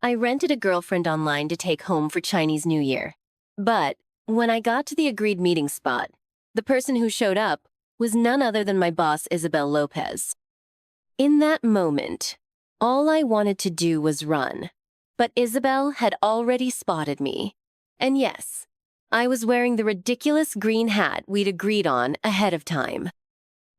I rented a girlfriend online to take home for Chinese New Year. But when I got to the agreed meeting spot, the person who showed up was none other than my boss, Isabel Lopez. In that moment, all I wanted to do was run. But Isabel had already spotted me. And yes, I was wearing the ridiculous green hat we'd agreed on ahead of time.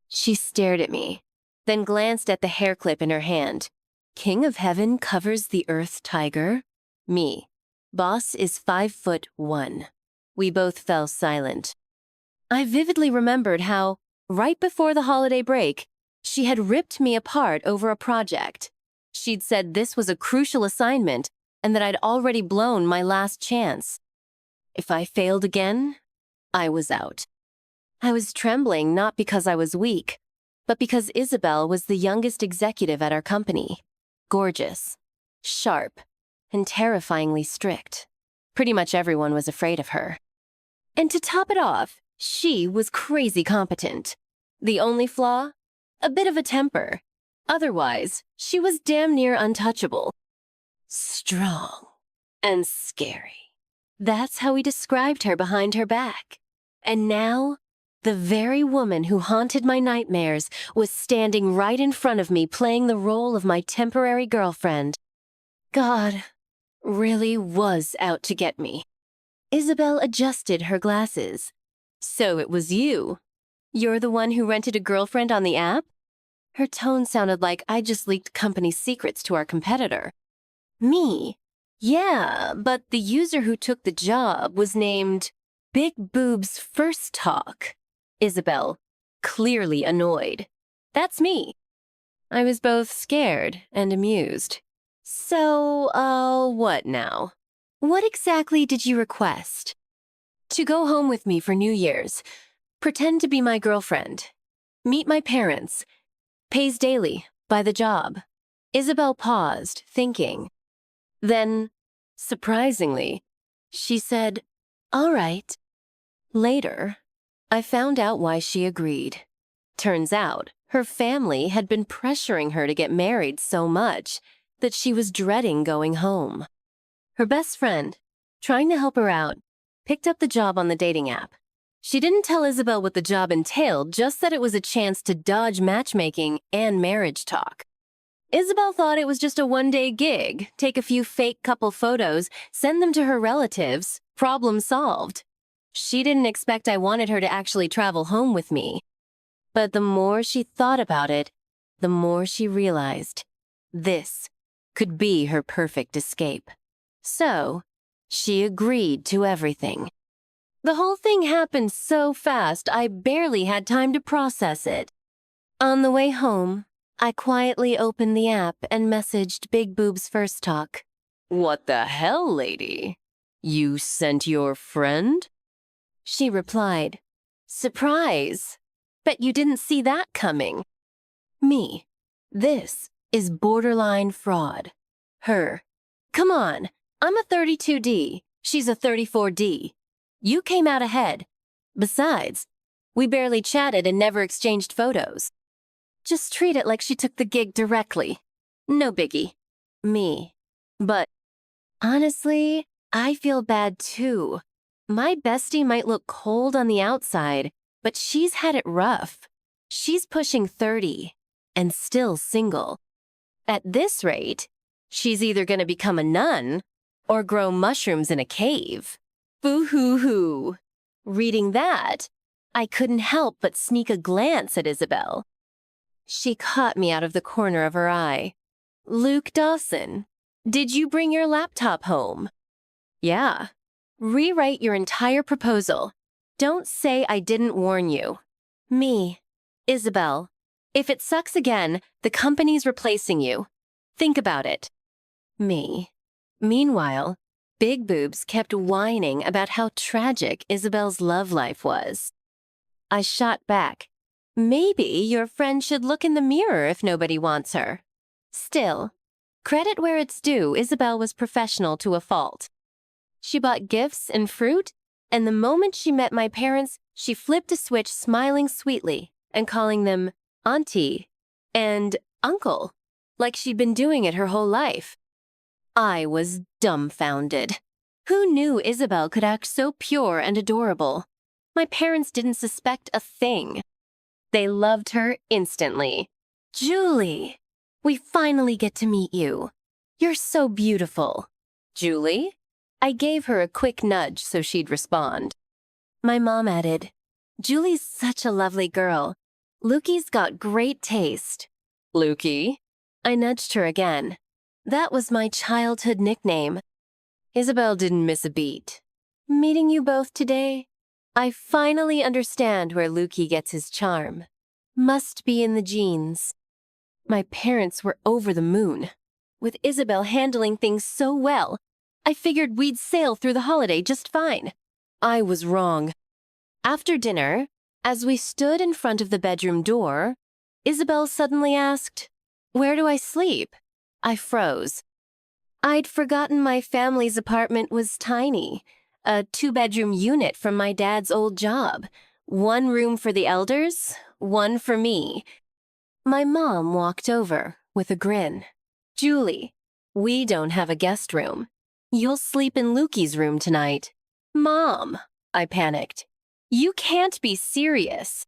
She stared at me, then glanced at the hair clip in her hand. King of Heaven covers the earth tiger? Me. Boss is 5'1". We both fell silent. I vividly remembered how, right before the holiday break, she had ripped me apart over a project. She'd said this was a crucial assignment and that I'd already blown my last chance. If I failed again, I was out. I was trembling not because I was weak, but because Isabel was the youngest executive at our company. Gorgeous, sharp, and terrifyingly strict. Pretty much everyone was afraid of her. And to top it off, she was crazy competent. The only flaw? A bit of a temper. Otherwise, she was damn near untouchable. Strong and scary. That's how we described her behind her back. And now, the very woman who haunted my nightmares was standing right in front of me playing the role of my temporary girlfriend. God really was out to get me. Isabel adjusted her glasses. So it was you. You're the one who rented a girlfriend on the app? Her tone sounded like I just leaked company secrets to our competitor. Me? Yeah, but the user who took the job was named Big Boob's First Talk. Isabel, clearly annoyed. That's me. I was both scared and amused. So, what now? What exactly did you request? To go home with me for New Year's. Pretend to be my girlfriend. Meet my parents. Pays daily, by the job. Isabel paused, thinking. Then, surprisingly, she said, all right. Later, I found out why she agreed. Turns out, her family had been pressuring her to get married so much that she was dreading going home. Her best friend, trying to help her out, picked up the job on the dating app. She didn't tell Isabel what the job entailed, just that it was a chance to dodge matchmaking and marriage talk. Isabel thought it was just a one-day gig, take a few fake couple photos, send them to her relatives, problem solved. She didn't expect I wanted her to actually travel home with me. But the more she thought about it, the more she realized this could be her perfect escape. So, she agreed to everything. The whole thing happened so fast, I barely had time to process it. On the way home, I quietly opened the app and messaged Big Boob's First Talk. What the hell, lady? You sent your friend? She replied, surprise! Bet you didn't see that coming. Me. This is borderline fraud. Her. Come on, I'm a 32D. She's a 34D. You came out ahead. Besides, we barely chatted and never exchanged photos. Just treat it like she took the gig directly. No biggie. Me. But honestly, I feel bad too. My bestie might look cold on the outside, but she's had it rough. She's pushing 30 and still single. At this rate, she's either going to become a nun or grow mushrooms in a cave. Boo-hoo-hoo. Reading that, I couldn't help but sneak a glance at Isabel. She caught me out of the corner of her eye. Luke Dawson, did you bring your laptop home? Yeah. Rewrite your entire proposal. Don't say I didn't warn you. Me. Isabel. If it sucks again, the company's replacing you. Think about it. Me. Meanwhile, Big Boobs kept whining about how tragic Isabel's love life was. I shot back. Maybe your friend should look in the mirror if nobody wants her. Still, credit where it's due, Isabel was professional to a fault. She bought gifts and fruit, and the moment she met my parents, she flipped a switch, smiling sweetly and calling them Auntie and Uncle, like she'd been doing it her whole life. I was dumbfounded. Who knew Isabel could act so pure and adorable? My parents didn't suspect a thing. They loved her instantly. Julie, we finally get to meet you. You're so beautiful. Julie? I gave her a quick nudge so she'd respond. My mom added, Julie's such a lovely girl. Lukey's got great taste. Lukey? I nudged her again. That was my childhood nickname. Isabel didn't miss a beat. Meeting you both today? I finally understand where Lukey gets his charm. Must be in the genes. My parents were over the moon. With Isabel handling things so well, I figured we'd sail through the holiday just fine. I was wrong. After dinner, as we stood in front of the bedroom door, Isabel suddenly asked, Where do I sleep? I froze. I'd forgotten my family's apartment was tiny, a 2-bedroom unit from my dad's old job. 1 room for the elders, 1 for me. My mom walked over with a grin. Julie, we don't have a guest room. You'll sleep in Lukey's room tonight. Mom, I panicked. You can't be serious.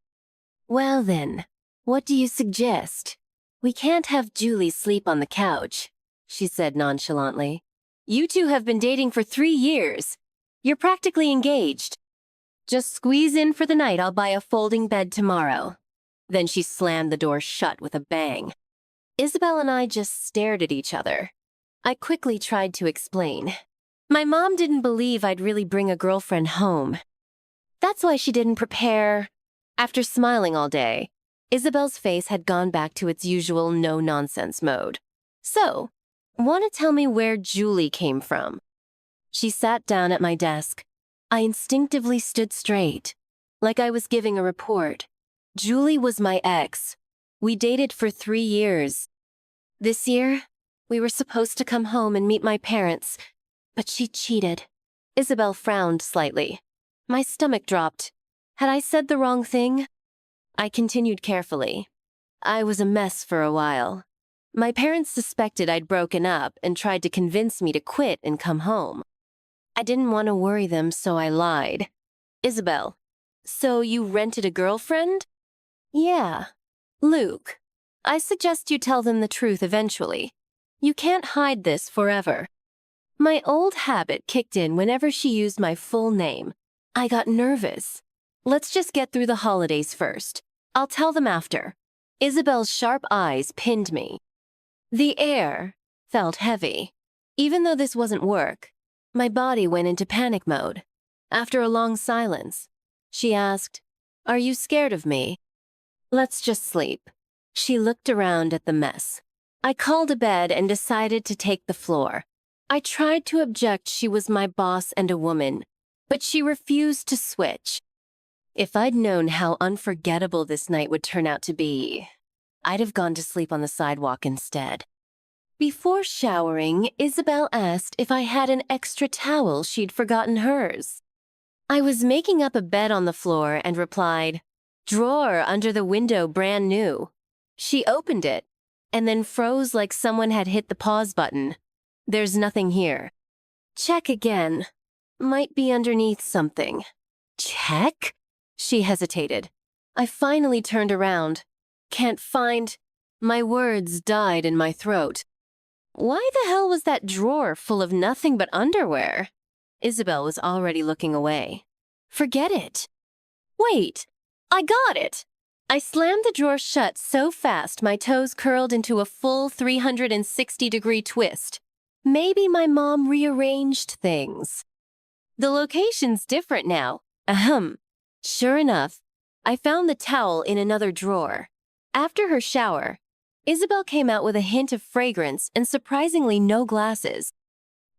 Well then, what do you suggest? We can't have Julie sleep on the couch, she said nonchalantly. You two have been dating for 3 years. You're practically engaged. Just squeeze in for the night. I'll buy a folding bed tomorrow. Then she slammed the door shut with a bang. Isabel and I just stared at each other. I quickly tried to explain. My mom didn't believe I'd really bring a girlfriend home. That's why she didn't prepare. After smiling all day, Isabel's face had gone back to its usual no-nonsense mode. So, want to tell me where Julie came from? She sat down at my desk. I instinctively stood straight, like I was giving a report. Julie was my ex. We dated for 3 years. This year, we were supposed to come home and meet my parents, but she cheated. Isabel frowned slightly. My stomach dropped. Had I said the wrong thing? I continued carefully. I was a mess for a while. My parents suspected I'd broken up and tried to convince me to quit and come home. I didn't want to worry them, so I lied. Isabel, so you rented a girlfriend? Yeah. Luke, I suggest you tell them the truth eventually. You can't hide this forever. My old habit kicked in whenever she used my full name. I got nervous. Let's just get through the holidays first. I'll tell them after. Isabel's sharp eyes pinned me. The air felt heavy. Even though this wasn't work, my body went into panic mode. After a long silence, she asked, Are you scared of me? Let's just sleep. She looked around at the mess. I called a bed and decided to take the floor. I tried to object she was my boss and a woman, but she refused to switch. If I'd known how unforgettable this night would turn out to be, I'd have gone to sleep on the sidewalk instead. Before showering, Isabel asked if I had an extra towel she'd forgotten hers. I was making up a bed on the floor and replied, Drawer under the window, brand new. She opened it and then froze like someone had hit the pause button. There's nothing here. Check again. Might be underneath something. Check? She hesitated. I finally turned around. Can't find... My words died in my throat. Why the hell was that drawer full of nothing but underwear? Isabel was already looking away. Forget it. Wait, I got it. I slammed the drawer shut so fast my toes curled into a full 360-degree twist. Maybe my mom rearranged things. The location's different now. Ahem. Sure enough, I found the towel in another drawer. After her shower, Isabel came out with a hint of fragrance and surprisingly no glasses.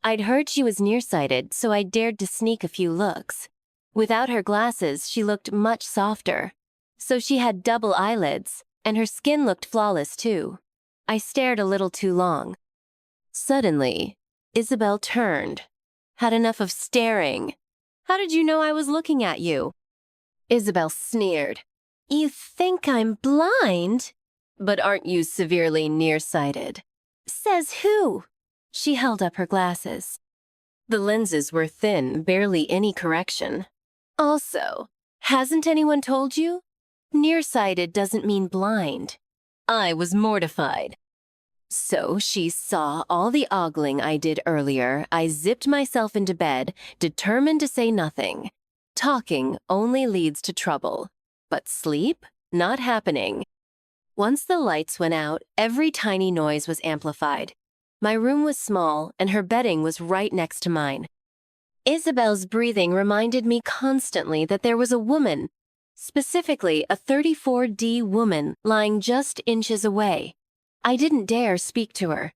I'd heard she was nearsighted, so I dared to sneak a few looks. Without her glasses, she looked much softer. So she had double eyelids, and her skin looked flawless too. I stared a little too long. Suddenly, Isabel turned. Had enough of staring. How did you know I was looking at you? Isabel sneered. You think I'm blind? But aren't you severely nearsighted? Says who? She held up her glasses. The lenses were thin, barely any correction. Also, hasn't anyone told you? Nearsighted doesn't mean blind. I was mortified. So she saw all the ogling I did earlier. I zipped myself into bed, determined to say nothing. Talking only leads to trouble. But sleep? Not happening. Once the lights went out, every tiny noise was amplified. My room was small, and her bedding was right next to mine. Isabel's breathing reminded me constantly that there was a woman, specifically a 34D woman, lying just inches away. I didn't dare speak to her,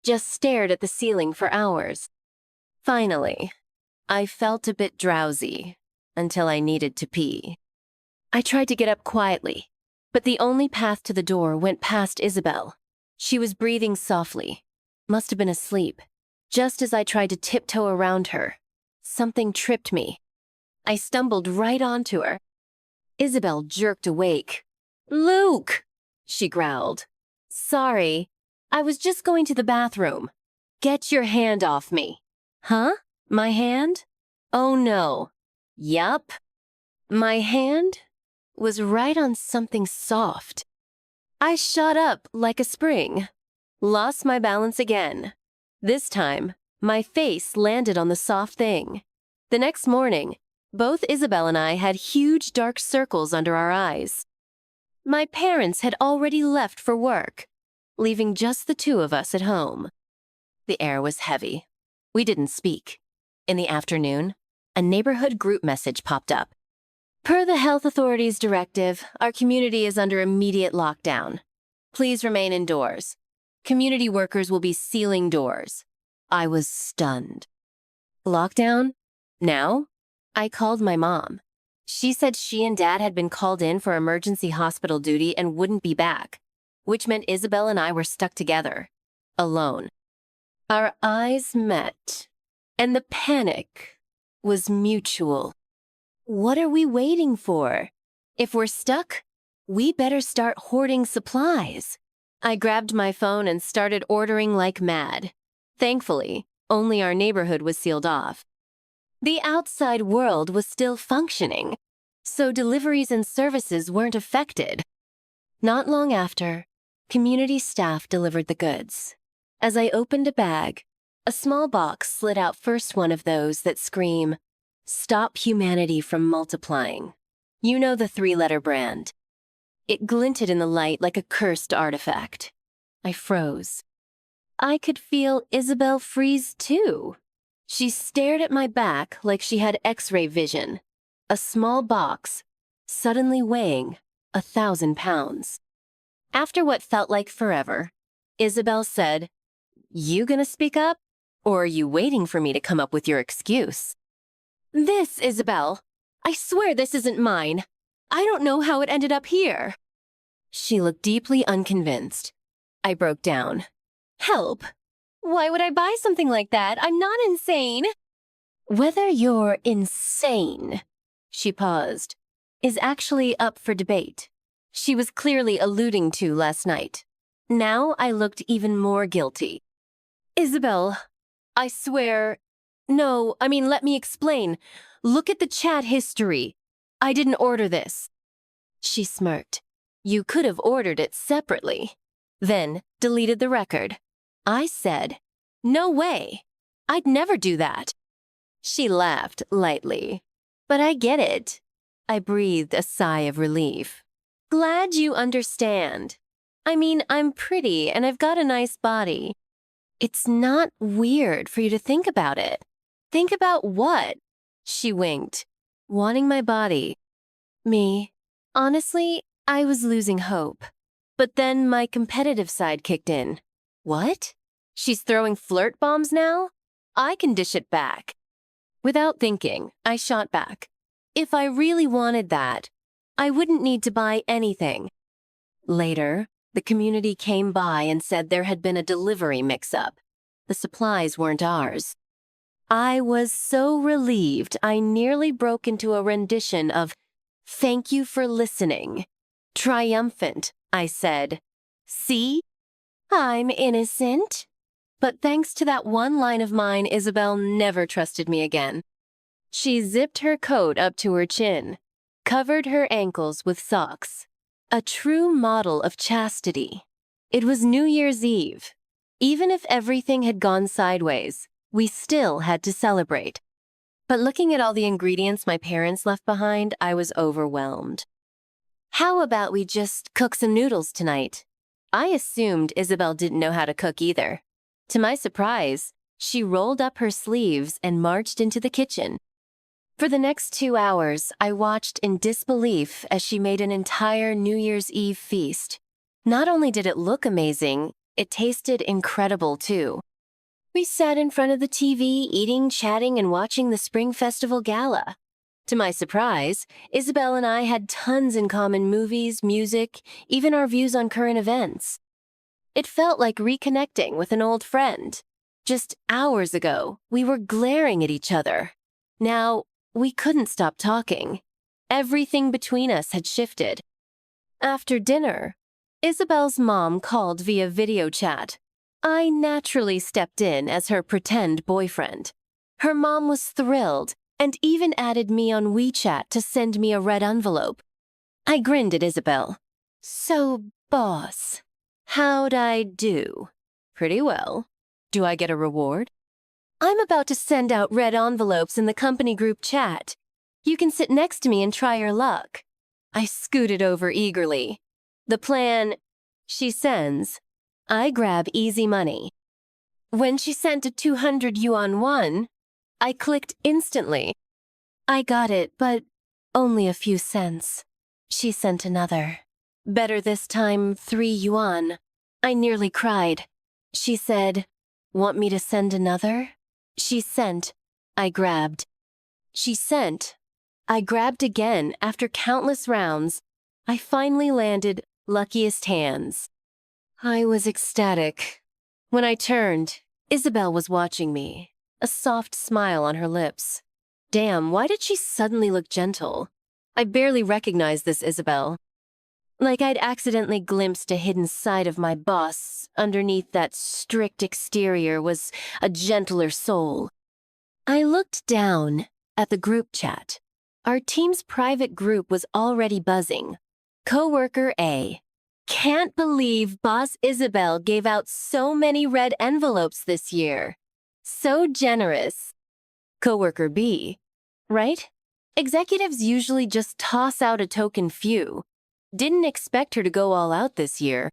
just stared at the ceiling for hours. Finally, I felt a bit drowsy until I needed to pee. I tried to get up quietly, but the only path to the door went past Isabel. She was breathing softly, must have been asleep. Just as I tried to tiptoe around her, something tripped me. I stumbled right onto her. Isabel jerked awake. "Luke!" she growled. "Sorry, I was just going to the bathroom. Get your hand off me." "Huh? My hand?" "Oh no." "Yup." My hand was right on something soft. I shot up like a spring, lost my balance again. This time, my face landed on the soft thing. The next morning, both Isabel and I had huge dark circles under our eyes. My parents had already left for work, leaving just the two of us at home. The air was heavy. We didn't speak. In the afternoon, a neighborhood group message popped up. "Per the health authorities' directive, our community is under immediate lockdown. Please remain indoors. Community workers will be sealing doors." I was stunned. Lockdown? Now? I called my mom. She said she and Dad had been called in for emergency hospital duty and wouldn't be back, which meant Isabel and I were stuck together, alone. Our eyes met, and the panic was mutual. What are we waiting for? If we're stuck, we better start hoarding supplies. I grabbed my phone and started ordering like mad. Thankfully, only our neighborhood was sealed off. The outside world was still functioning, so deliveries and services weren't affected. Not long after, community staff delivered the goods. As I opened a bag, a small box slid out, first one of those that scream, "Stop humanity from multiplying." You know the three-letter brand. It glinted in the light like a cursed artifact. I froze. I could feel Isabel freeze too. She stared at my back like she had X-ray vision. A small box, suddenly weighing 1,000 pounds. After what felt like forever, Isabel said, "You gonna speak up? Or are you waiting for me to come up with your excuse?" "This, Isabel. I swear this isn't mine. I don't know how it ended up here." She looked deeply unconvinced. I broke down. "Help! Why would I buy something like that? I'm not insane." "Whether you're insane," she paused, "is actually up for debate." She was clearly alluding to last night. Now I looked even more guilty. "Isabel, I swear—" "No, let me explain. Look at the chat history. I didn't order this." She smirked. "You could have ordered it separately, then deleted the record." I said, "No way. I'd never do that." She laughed lightly. "But I get it." I breathed a sigh of relief. "Glad you understand. I'm pretty and I've got a nice body. It's not weird for you to think about it." "Think about what?" She winked. "Wanting my body." Me. Honestly, I was losing hope. But then my competitive side kicked in. "What? She's throwing flirt bombs now? I can dish it back." Without thinking, I shot back. If I really wanted that, I wouldn't need to buy anything. Later, the community came by and said there had been a delivery mix-up. The supplies weren't ours. I was so relieved I nearly broke into a rendition of "Thank you for listening." Triumphant, I said, "See? I'm innocent." But thanks to that one line of mine, Isabel never trusted me again. She zipped her coat up to her chin, covered her ankles with socks. A true model of chastity. It was New Year's Eve. Even if everything had gone sideways, we still had to celebrate. But looking at all the ingredients my parents left behind, I was overwhelmed. How about we just cook some noodles tonight? I assumed Isabel didn't know how to cook either. To my surprise, she rolled up her sleeves and marched into the kitchen. For the next 2 hours, I watched in disbelief as she made an entire New Year's Eve feast. Not only did it look amazing, it tasted incredible too. We sat in front of the TV, eating, chatting, and watching the Spring Festival Gala. To my surprise, Isabel and I had tons in common: movies, music, even our views on current events. It felt like reconnecting with an old friend. Just hours ago, we were glaring at each other. Now, we couldn't stop talking. Everything between us had shifted. After dinner, Isabel's mom called via video chat. I naturally stepped in as her pretend boyfriend. Her mom was thrilled and even added me on WeChat to send me a red envelope. I grinned at Isabel. So, boss, how'd I do? Pretty well. Do I get a reward? I'm about to send out red envelopes in the company group chat. You can sit next to me and try your luck. I scooted over eagerly. The plan, she sends. I grab easy money. When she sent a 200 yuan one, I clicked instantly. I got it, but only a few cents. She sent another. Better this time, 3 yuan. I nearly cried. She said, "Want me to send another?" She sent. I grabbed. She sent. I grabbed again. After countless rounds, I finally landed luckiest hands. I was ecstatic. When I turned, Isabel was watching me, a soft smile on her lips. Damn, why did she suddenly look gentle? I barely recognized this Isabel. Like I'd accidentally glimpsed a hidden side of my boss. Underneath that strict exterior was a gentler soul. I looked down at the group chat. Our team's private group was already buzzing. Coworker A. Can't believe Boss Isabel gave out so many red envelopes this year. So generous. Coworker B. Right? Executives usually just toss out a token few. Didn't expect her to go all out this year.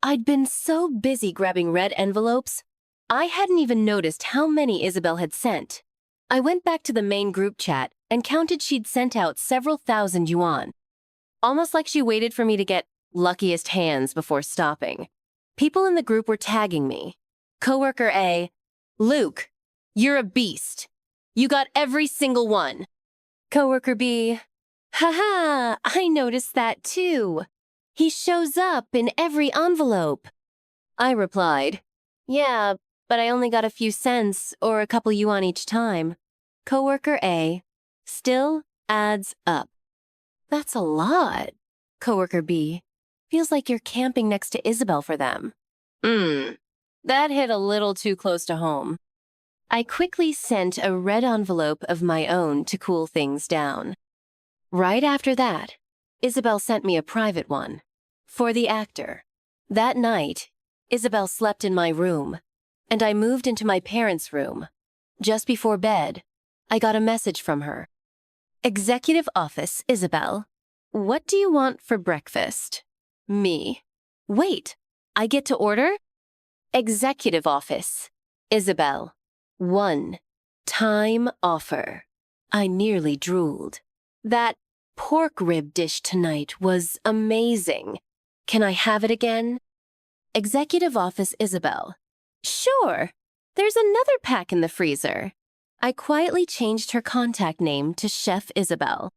I'd been so busy grabbing red envelopes, I hadn't even noticed how many Isabel had sent. I went back to the main group chat and counted she'd sent out several thousand yuan. Almost like she waited for me to get luckiest hands before stopping. People in the group were tagging me. Coworker A, "Luke, you're a beast. You got every single one." Coworker B, "Haha, I noticed that too. He shows up in every envelope." I replied, "Yeah, but I only got a few cents or a couple yuan each time." Coworker A, "Still adds up." "That's a lot." Coworker B, "Feels like you're camping next to Isabel for them." That hit a little too close to home. I quickly sent a red envelope of my own to cool things down. Right after that, Isabel sent me a private one. For the actor. That night, Isabel slept in my room, and I moved into my parents' room. Just before bed, I got a message from her. "Executive Office, Isabel. What do you want for breakfast?" Me. "Wait, I get to order?" Executive Office, Isabel. 1. Time offer. I nearly drooled. That pork rib dish tonight was amazing. Can I have it again? Executive Office, Isabel. Sure. There's another pack in the freezer. I quietly changed her contact name to Chef Isabel.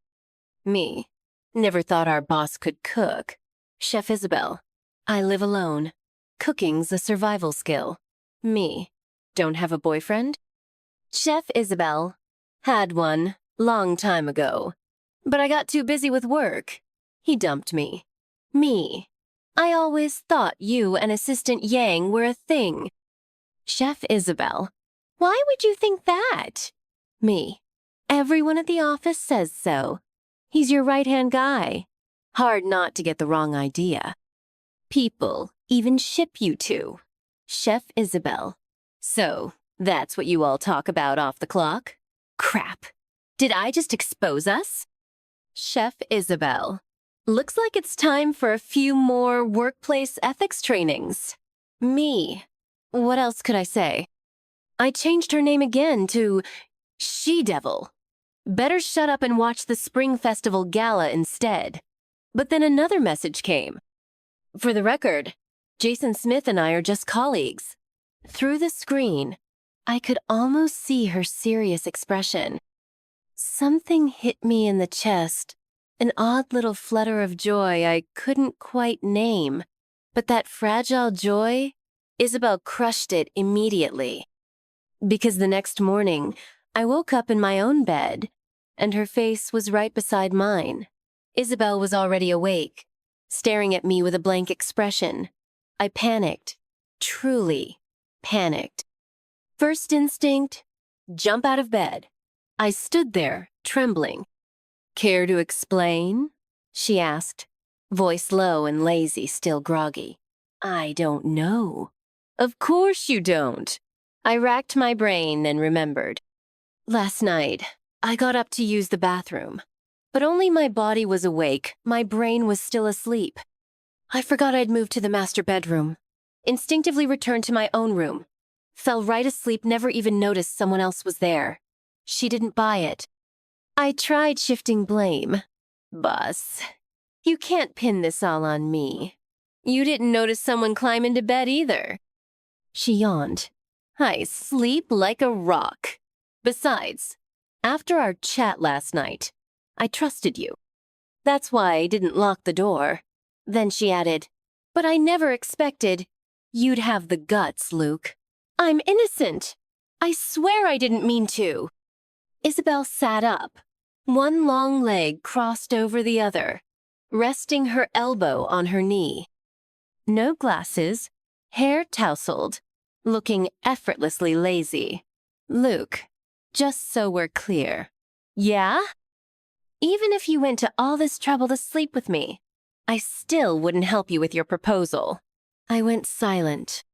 Me. Never thought our boss could cook. Chef Isabel. I live alone. Cooking's a survival skill. Me. Don't have a boyfriend? Chef Isabel. Had one, long time ago. But I got too busy with work. He dumped me. Me. I always thought you and Assistant Yang were a thing. Chef Isabel. Why would you think that? Me. Everyone at the office says so. He's your right-hand guy. Hard not to get the wrong idea. People even ship you two. Chef Isabel. So, that's what you all talk about off the clock? Crap. Did I just expose us? Chef Isabel. Looks like it's time for a few more workplace ethics trainings. Me. What else could I say? I changed her name again to She-Devil. Better shut up and watch the Spring Festival Gala instead. But then another message came. For the record, Jason Smith and I are just colleagues. Through the screen, I could almost see her serious expression. Something hit me in the chest, an odd little flutter of joy I couldn't quite name. But that fragile joy, Isabel crushed it immediately. Because the next morning, I woke up in my own bed, and her face was right beside mine. Isabel was already awake, staring at me with a blank expression. I panicked, truly panicked. First instinct, jump out of bed. I stood there, trembling. Care to explain? She asked, voice low and lazy, still groggy. I don't know. Of course you don't. I racked my brain and remembered. Last night, I got up to use the bathroom, but only my body was awake, my brain was still asleep. I forgot I'd moved to the master bedroom. Instinctively returned to my own room. Fell right asleep, never even noticed someone else was there. She didn't buy it. I tried shifting blame. Boss, you can't pin this all on me. You didn't notice someone climb into bed either. She yawned. I sleep like a rock. Besides, after our chat last night, I trusted you. That's why I didn't lock the door. Then she added, but I never expected you'd have the guts, Luke. I'm innocent. I swear I didn't mean to. Isabel sat up, one long leg crossed over the other, resting her elbow on her knee. No glasses, hair tousled, looking effortlessly lazy. Luke, just so we're clear. Yeah? Even if you went to all this trouble to sleep with me, I still wouldn't help you with your proposal. I went silent.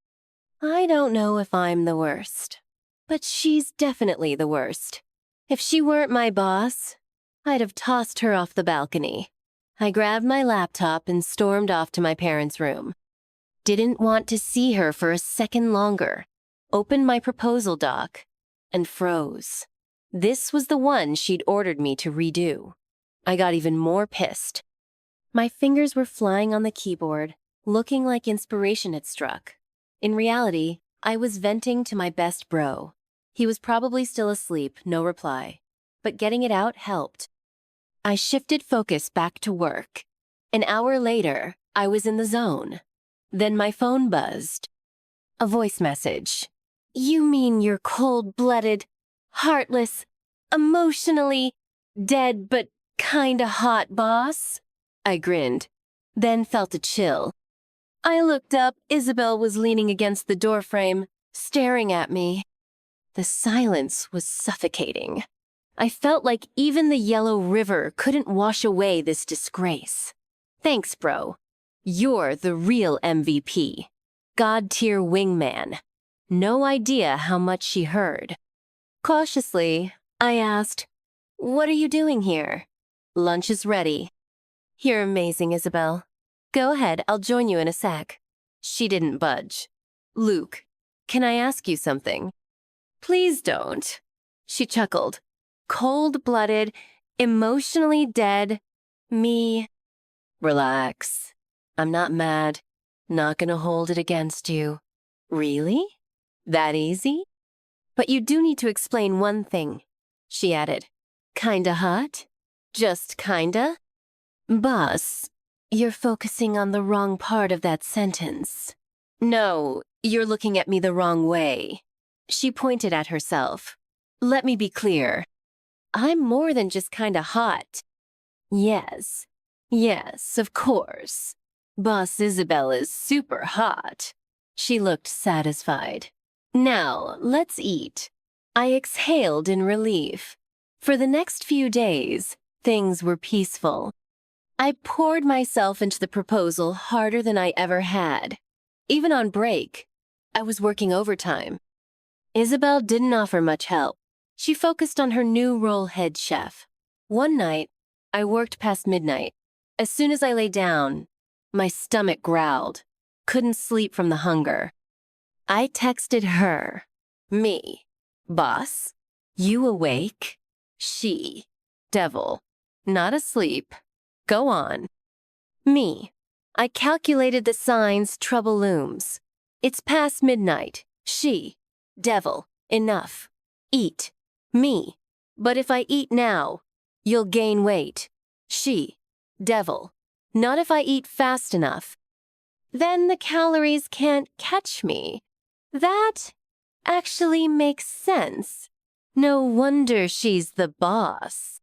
I don't know if I'm the worst, but she's definitely the worst. If she weren't my boss, I'd have tossed her off the balcony. I grabbed my laptop and stormed off to my parents' room. Didn't want to see her for a second longer. Opened my proposal doc and froze. This was the one she'd ordered me to redo. I got even more pissed. My fingers were flying on the keyboard, looking like inspiration had struck. In reality, I was venting to my best bro. He was probably still asleep, no reply. But getting it out helped. I shifted focus back to work. An hour later, I was in the zone. Then my phone buzzed. A voice message. You mean you're cold-blooded, heartless, emotionally dead but kinda hot, boss? I grinned, then felt a chill. I looked up. Isabel was leaning against the doorframe, staring at me. The silence was suffocating. I felt like even the yellow river couldn't wash away this disgrace. Thanks, bro. You're the real MVP. God-tier wingman. No idea how much she heard. Cautiously, I asked, what are you doing here? Lunch is ready. You're amazing, Isabel. Go ahead, I'll join you in a sec. She didn't budge. Luke, can I ask you something? Please don't. She chuckled. Cold-blooded, emotionally dead, me. Relax. I'm not mad. Not gonna hold it against you. Really? That easy? But you do need to explain one thing, she added. Kinda hot? Just kinda? Boss, you're focusing on the wrong part of that sentence. No, you're looking at me the wrong way. She pointed at herself. Let me be clear. I'm more than just kinda hot. Yes, of course. Boss Isabel is super hot. She looked satisfied. Now, let's eat. I exhaled in relief. For the next few days, things were peaceful. I poured myself into the proposal harder than I ever had. Even on break, I was working overtime. Isabel didn't offer much help. She focused on her new role head chef. One night, I worked past midnight. As soon as I lay down, my stomach growled. Couldn't sleep from the hunger. I texted her. Me. Boss. You awake? She. Devil. Not asleep. Go on. Me. I calculated the signs, trouble looms. It's past midnight. She. Devil. Enough. Eat. Me. But if I eat now, you'll gain weight. She. Devil. Not if I eat fast enough. Then the calories can't catch me. That actually makes sense. No wonder she's the boss.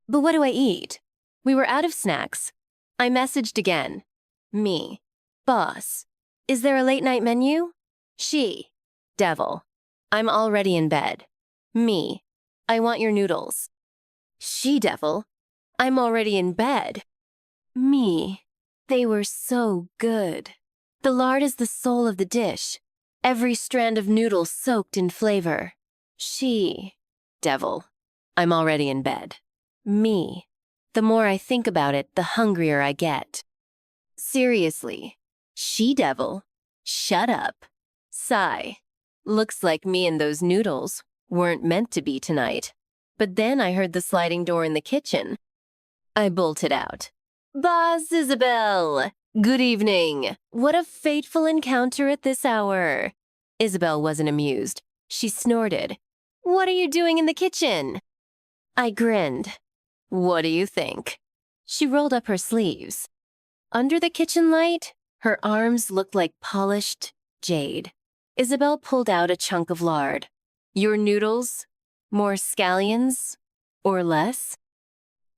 But what do I eat? We were out of snacks. I messaged again. Me. Boss. Is there a late-night menu? She. Devil. I'm already in bed. Me. I want your noodles. She. Devil. I'm already in bed. Me. They were so good. The lard is the soul of the dish. Every strand of noodle soaked in flavor. She. Devil. I'm already in bed. Me. The more I think about it, the hungrier I get. Seriously. She. Devil. Shut up. Sigh. Looks like me and those noodles weren't meant to be tonight. But then I heard the sliding door in the kitchen. I bolted out. Boss Isabel! Good evening. What a fateful encounter at this hour. Isabel wasn't amused. She snorted. What are you doing in the kitchen? I grinned. What do you think? She rolled up her sleeves. Under the kitchen light, her arms looked like polished jade. Isabel pulled out a chunk of lard. Your noodles? More scallions? Or less?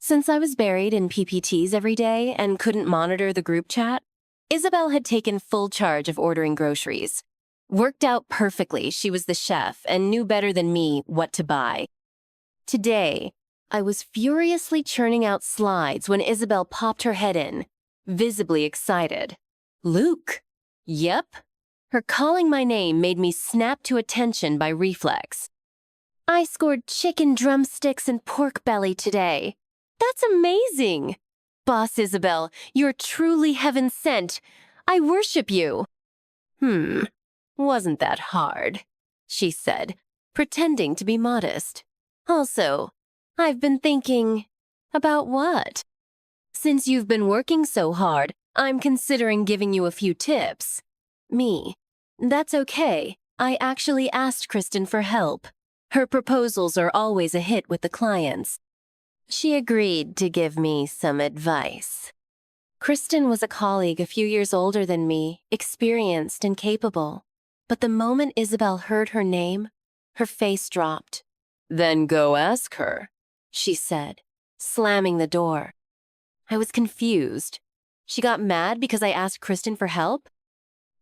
Since I was buried in PPTs every day and couldn't monitor the group chat, Isabel had taken full charge of ordering groceries. Worked out perfectly, she was the chef and knew better than me what to buy. Today, I was furiously churning out slides when Isabel popped her head in, visibly excited. Luke? Yep. Her calling my name made me snap to attention by reflex. I scored chicken drumsticks and pork belly today. That's amazing! Boss Isabel, you're truly heaven sent. I worship you. Wasn't that hard, she said, pretending to be modest. Also, I've been thinking, about what? Since you've been working so hard, I'm considering giving you a few tips. Me. That's okay. I actually asked Kristen for help. Her proposals are always a hit with the clients. She agreed to give me some advice. Kristen was a colleague a few years older than me, experienced and capable. But the moment Isabel heard her name, her face dropped. Then go ask her, she said, slamming the door. I was confused. She got mad because I asked Kristen for help?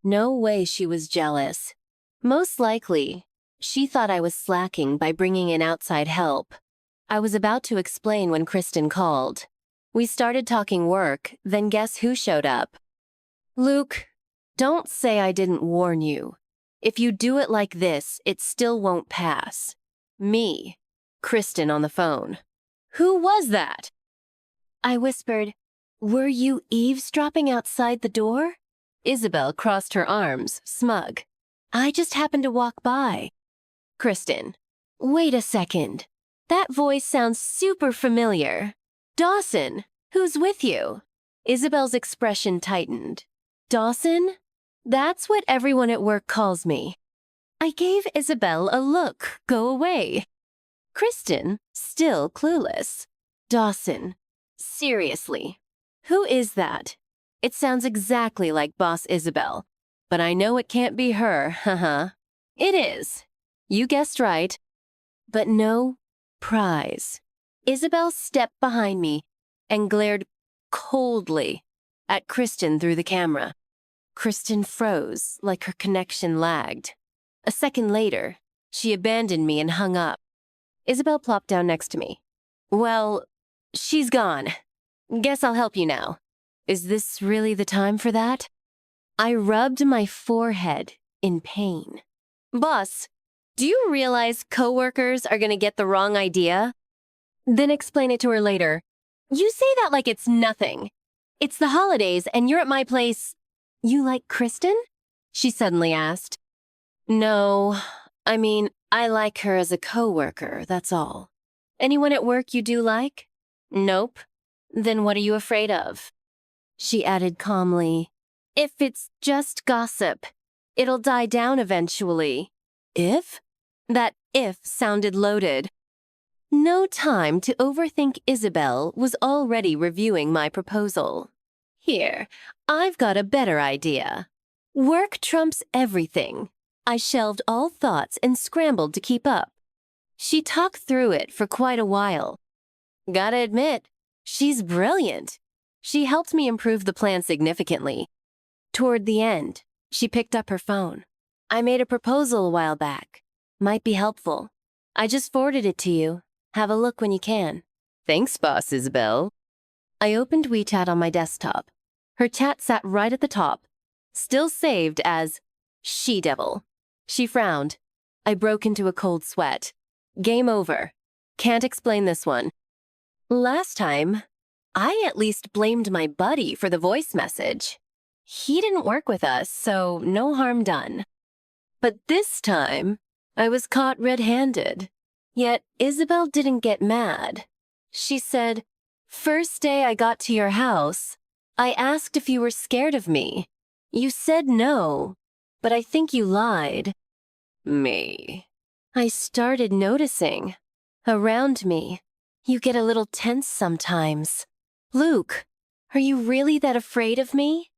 No way she was jealous. Most likely, she thought I was slacking by bringing in outside help. I was about to explain when Kristen called. We started talking work, then guess who showed up? Luke, don't say I didn't warn you. If you do it like this, it still won't pass. Me. Kristen on the phone. Who was that? I whispered, were you eavesdropping outside the door? Isabel crossed her arms, smug. I just happened to walk by. Kristen, wait a second. That voice sounds super familiar. Dawson, who's with you? Isabel's expression tightened. Dawson? That's what everyone at work calls me. I gave Isabel a look. Go away. Kristen, still clueless. Dawson. Seriously. Who is that? It sounds exactly like Boss Isabel. But I know it can't be her, haha. It is. You guessed right. But no prize. Isabel stepped behind me and glared coldly at Kristen through the camera. Kristen froze like her connection lagged. A second later, she abandoned me and hung up. Isabel plopped down next to me. Well, she's gone. Guess I'll help you now. Is this really the time for that? I rubbed my forehead in pain. Boss, do you realize coworkers are gonna get the wrong idea? Then explain it to her later. You say that like it's nothing. It's the holidays and you're at my place. You like Kristen? She suddenly asked. No, I mean, I like her as a coworker, that's all. Anyone at work you do like? Nope. Then what are you afraid of? She added calmly, if it's just gossip, it'll die down eventually. If? That if sounded loaded. No time to overthink. Isabel was already reviewing my proposal. Here, I've got a better idea. Work trumps everything. I shelved all thoughts and scrambled to keep up. She talked through it for quite a while. Gotta admit, she's brilliant. She helped me improve the plan significantly. Toward the end, she picked up her phone. I made a proposal a while back. Might be helpful. I just forwarded it to you. Have a look when you can. Thanks, Boss Isabel. I opened WeChat on my desktop. Her chat sat right at the top, still saved as She-Devil. She frowned. I broke into a cold sweat. Game over. Can't explain this one. Last time, I at least blamed my buddy for the voice message. He didn't work with us, so no harm done. But this time, I was caught red-handed. Yet Isabel didn't get mad. She said, first day I got to your house, I asked if you were scared of me. You said no, but I think you lied. Me. I started noticing. Around me, you get a little tense sometimes. Luke, are you really that afraid of me?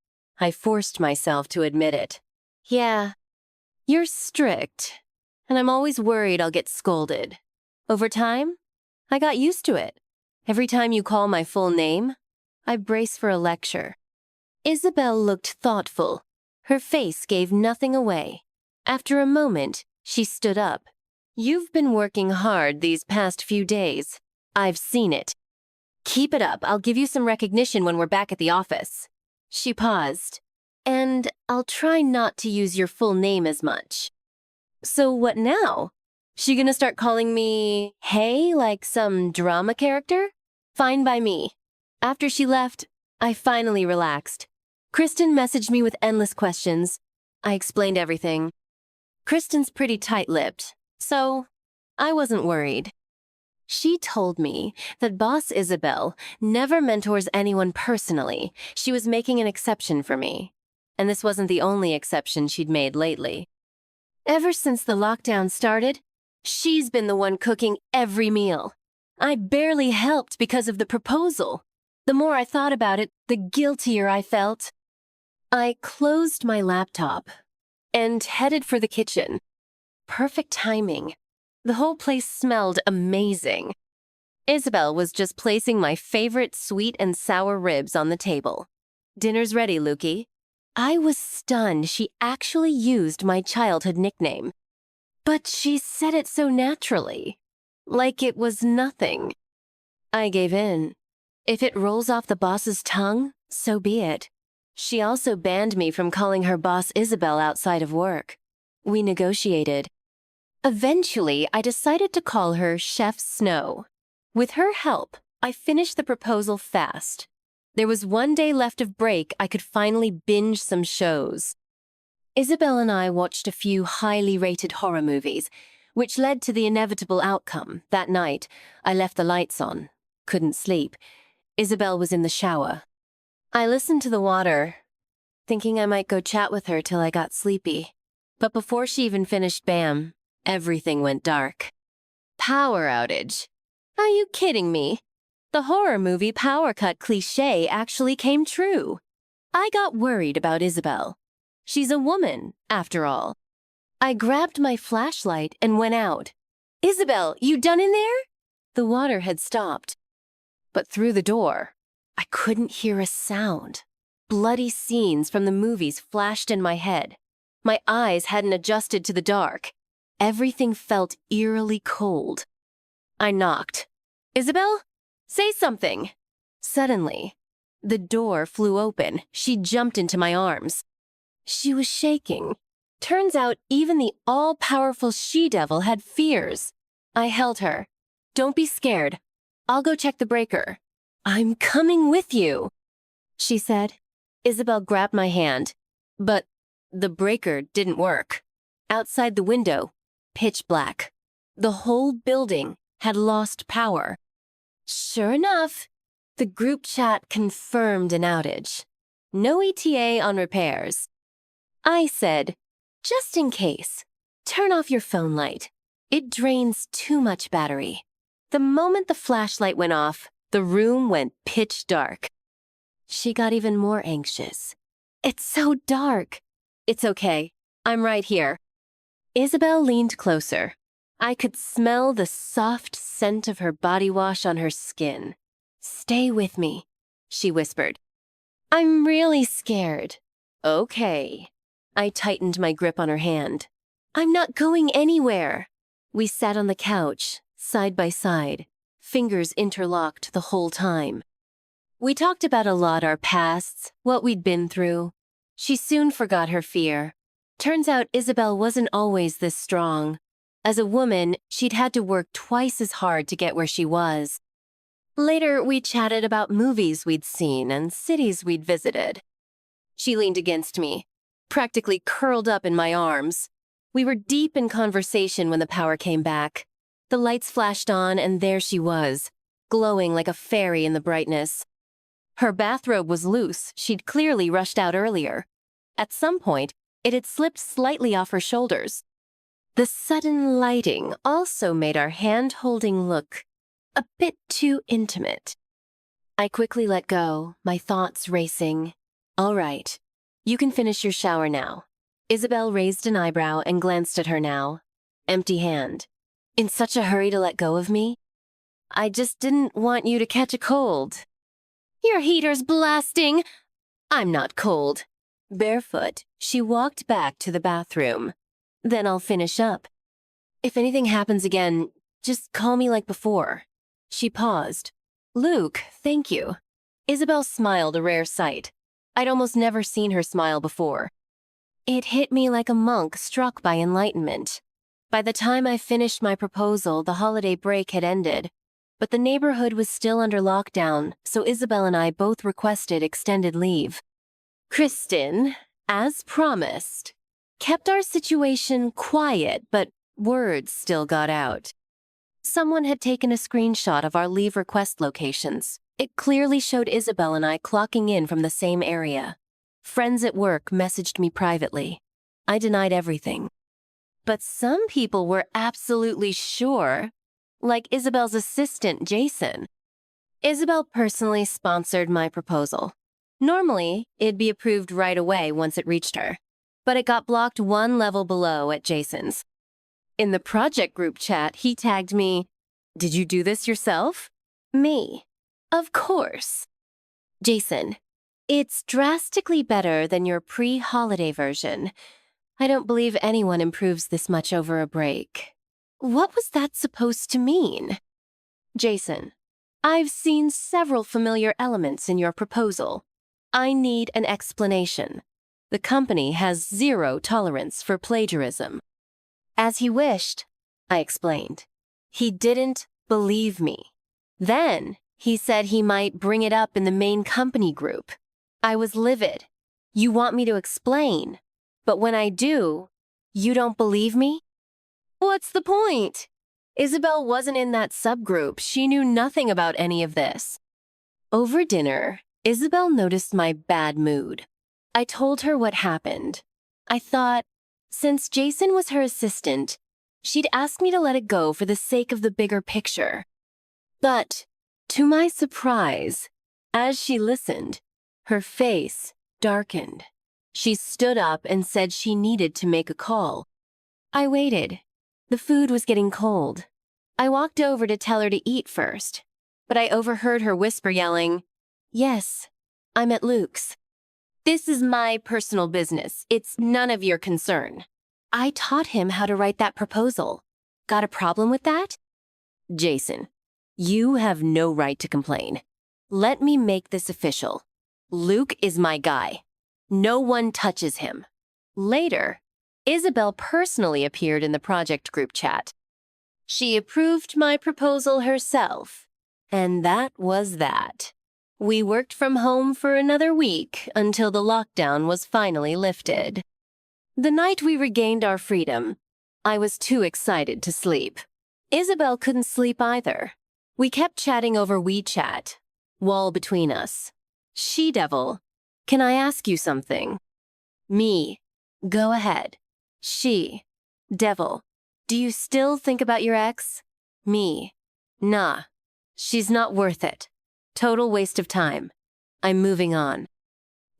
I forced myself to admit it. Yeah, you're strict, and I'm always worried I'll get scolded. Over time, I got used to it. Every time you call my full name, I brace for a lecture. Isabel looked thoughtful. Her face gave nothing away. After a moment, she stood up. You've been working hard these past few days. I've seen it. Keep it up. I'll give you some recognition when we're back at the office. She paused. And I'll try not to use your full name as much. So what now? She gonna start calling me Hey like some drama character? Fine by me. After she left, I finally relaxed. Kristen messaged me with endless questions. I explained everything. Kristen's pretty tight-lipped, so I wasn't worried. She told me that Boss Isabel never mentors anyone personally. She was making an exception for me. And this wasn't the only exception she'd made lately. Ever since the lockdown started, she's been the one cooking every meal. I barely helped because of the proposal. The more I thought about it, the guiltier I felt. I closed my laptop and headed for the kitchen. Perfect timing. The whole place smelled amazing. Isabel was just placing my favorite sweet and sour ribs on the table. Dinner's ready, Lukey. I was stunned she actually used my childhood nickname. But she said it so naturally, like it was nothing. I gave in. If it rolls off the boss's tongue, so be it. She also banned me from calling her boss Isabel outside of work. We negotiated. Eventually, I decided to call her Chef Snow. With her help, I finished the proposal fast. There was one day left of break. I could finally binge some shows. Isabel and I watched a few highly rated horror movies, which led to the inevitable outcome. That night, I left the lights on. Couldn't sleep. Isabel was in the shower. I listened to the water, thinking I might go chat with her till I got sleepy. But before she even finished, bam, everything went dark. Power outage. Are you kidding me? The horror movie power cut cliché actually came true. I got worried about Isabel. She's a woman, after all. I grabbed my flashlight and went out. Isabel, you done in there? The water had stopped. But through the door, I couldn't hear a sound. Bloody scenes from the movies flashed in my head. My eyes hadn't adjusted to the dark. Everything felt eerily cold. I knocked. Isabel? Say something. Suddenly, the door flew open. She jumped into my arms. She was shaking. Turns out even the all-powerful she-devil had fears. I held her. Don't be scared. I'll go check the breaker. I'm coming with you, she said. Isabel grabbed my hand. But the breaker didn't work. Outside the window, pitch black. The whole building had lost power. Sure enough, the group chat confirmed an outage. No ETA on repairs. I said, just in case, turn off your phone light. It drains too much battery. The moment the flashlight went off, the room went pitch dark. She got even more anxious. It's so dark. It's okay. I'm right here. Isabel leaned closer. I could smell the soft scent of her body wash on her skin. Stay with me, she whispered. I'm really scared. Okay. I tightened my grip on her hand. I'm not going anywhere. We sat on the couch, side by side, fingers interlocked the whole time. We talked about a lot, our pasts, what we'd been through. She soon forgot her fear. Turns out Isabel wasn't always this strong. As a woman, she'd had to work twice as hard to get where she was. Later, we chatted about movies we'd seen and cities we'd visited. She leaned against me, practically curled up in my arms. We were deep in conversation when the power came back. The lights flashed on, and there she was, glowing like a fairy in the brightness. Her bathrobe was loose. She'd clearly rushed out earlier. At some point, it had slipped slightly off her shoulders. The sudden lighting also made our hand-holding look a bit too intimate. I quickly let go, my thoughts racing. All right, you can finish your shower now. Isabel raised an eyebrow and glanced at her now, empty hand. In such a hurry to let go of me? I just didn't want you to catch a cold. Your heater's blasting. I'm not cold. Barefoot, she walked back to the bathroom. Then I'll finish up. If anything happens again, just call me like before. She paused. Luke, thank you. Isabel smiled, a rare sight. I'd almost never seen her smile before. It hit me like a monk struck by enlightenment. By the time I finished my proposal, the holiday break had ended, but the neighborhood was still under lockdown, so Isabel and I both requested extended leave. Kristen, as promised, kept our situation quiet, but words still got out. Someone had taken a screenshot of our leave request locations. It clearly showed Isabel and I clocking in from the same area. Friends at work messaged me privately. I denied everything. But some people were absolutely sure, like Isabel's assistant, Jason. Isabel personally sponsored my proposal. Normally, it'd be approved right away once it reached her, but it got blocked one level below at Jason's. In the project group chat, he tagged me, "Did you do this yourself?" Me. Of course. Jason, it's drastically better than your pre-holiday version. I don't believe anyone improves this much over a break. What was that supposed to mean? Jason, I've seen several familiar elements in your proposal. I need an explanation. The company has zero tolerance for plagiarism. As he wished, I explained. He didn't believe me. Then he said he might bring it up in the main company group. I was livid. You want me to explain, but when I do, you don't believe me? What's the point? Isabel wasn't in that subgroup. She knew nothing about any of this. Over dinner, Isabel noticed my bad mood. I told her what happened. I thought, since Jason was her assistant, she'd ask me to let it go for the sake of the bigger picture. But, to my surprise, as she listened, her face darkened. She stood up and said she needed to make a call. I waited. The food was getting cold. I walked over to tell her to eat first, but I overheard her whisper yelling, "Yes, I'm at Luke's." This is my personal business. It's none of your concern. I taught him how to write that proposal. Got a problem with that? Jason, you have no right to complain. Let me make this official. Luke is my guy. No one touches him. Later, Isabel personally appeared in the project group chat. She approved my proposal herself, and that was that. We worked from home for another week until the lockdown was finally lifted. The night we regained our freedom, I was too excited to sleep. Isabel couldn't sleep either. We kept chatting over WeChat, wall between us. She-devil, can I ask you something? Me, go ahead. She-devil, do you still think about your ex? Me, nah, she's not worth it. Total waste of time. I'm moving on.